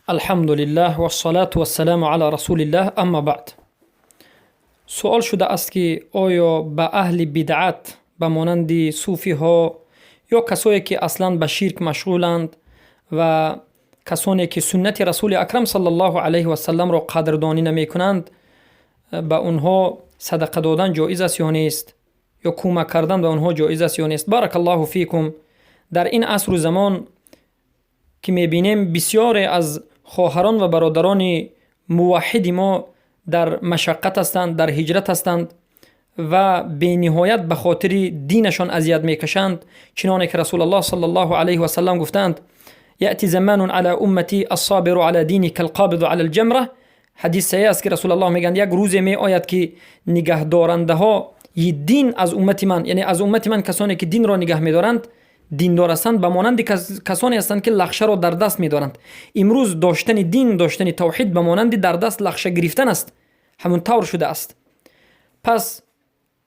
الحمد لله و الصلاة و السلام علی رسول الله. اما بعد، سوال شده است که آیا به اهل بدعت به مانند صوفی ها یا کسایی که اصلا به شرک مشغولند و کسانی که سنت رسول اکرم صلی الله علیه و سلم را قدردانی نمی کنند، به اونها صدقه دادن جایز است یا نیست، یا کمک کردن به اونها جایز است یا نیست؟ بارک الله فیکم. در این عصر و زمان که میبینیم بسیاری از خواهران و برادران موحد ما در مشقت هستند، در هجرت هستند و به نهایت به خاطر دینشان اذیت میکشند، چنانه که رسول الله صلی الله علیه و سلم گفتند: یأتی زمان علی امتی الصابر علی دینی کالقابض علی الجمره. حدیث صحیح است که رسول الله میگن یک روز می آید که نگهدارنده ها دین از امت من، یعنی از امت من کسانی که دین را نگه میدارند، دیندار هستند، به مانند کسانی هستند که لخشه را در دست می‌دارند. امروز داشتن دین، داشتن توحید به مانند در دست لخشه گرفتن است، همون طور شده است. پس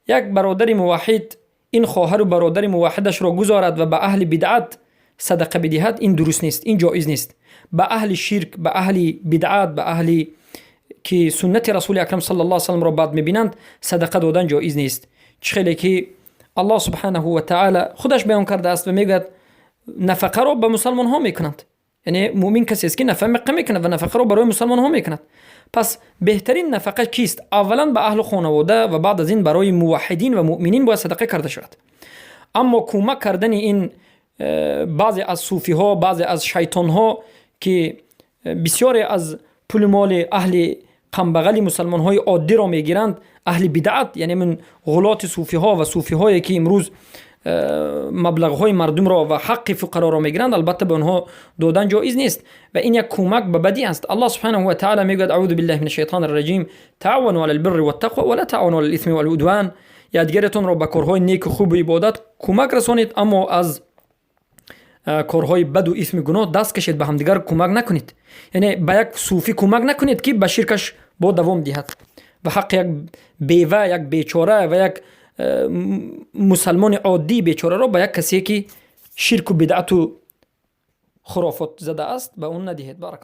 یک برادر موحد این خواهر و برادر موحدش را گذارد و به اهل بدعت صدقه بدهد، این درست نیست، این جایز نیست. به اهل شرک، به اهل بدعت، به اهل که سنت رسول اکرم صلی الله علیه و سلم را بد می‌بینند صدقه دادن جایز نیست. چخیلی که الله سبحانه و تعالی خودش بیان کرده است و میگوید نفقه را به مسلمان ها میکنند، یعنی مؤمن کسی است که نفقه میکند و نفقه را برای مسلمان ها میکند. پس بهترین نفقه کیست؟ اولا به اهل خانواده و بعد از این برای موحدین و مؤمنین باید صدقه کرده شود. اما کمک کردن این بعضی از صوفی ها، بعضی از شیطان ها که بسیاری از پول مال اهل قمبغل مسلمان های عادی را میگیرند، اهل بدعت، یعنی من غلات صوفی ها و صوفی هایی که امروز مبلغ های مردم را و حق فقرا را میگیرند، البته به آنها دادن جایز نیست و این یک کمک به بدی است. الله سبحانه و تعالی میگوید: اعوذ بالله من الشیطان الرجیم، تعاونوا علی البر والتقوى ولا تعاونوا علی الاثم والعدوان. یادگیرتون را به کارهای نیک و خوب و عبادت کمک رسانید، اما از کارهای بد و اسم گناه دست کشید، به همدیگر کمک نکنید. یعنی به یک صوفی کمک نکنید که به شرکش با دوام دهد. به حق یک بیوه، یک بیچاره و یک مسلمان عادی بیچاره را به یک کسی که شرک و بدعت و خرافات زده است به اون ندهید. بارک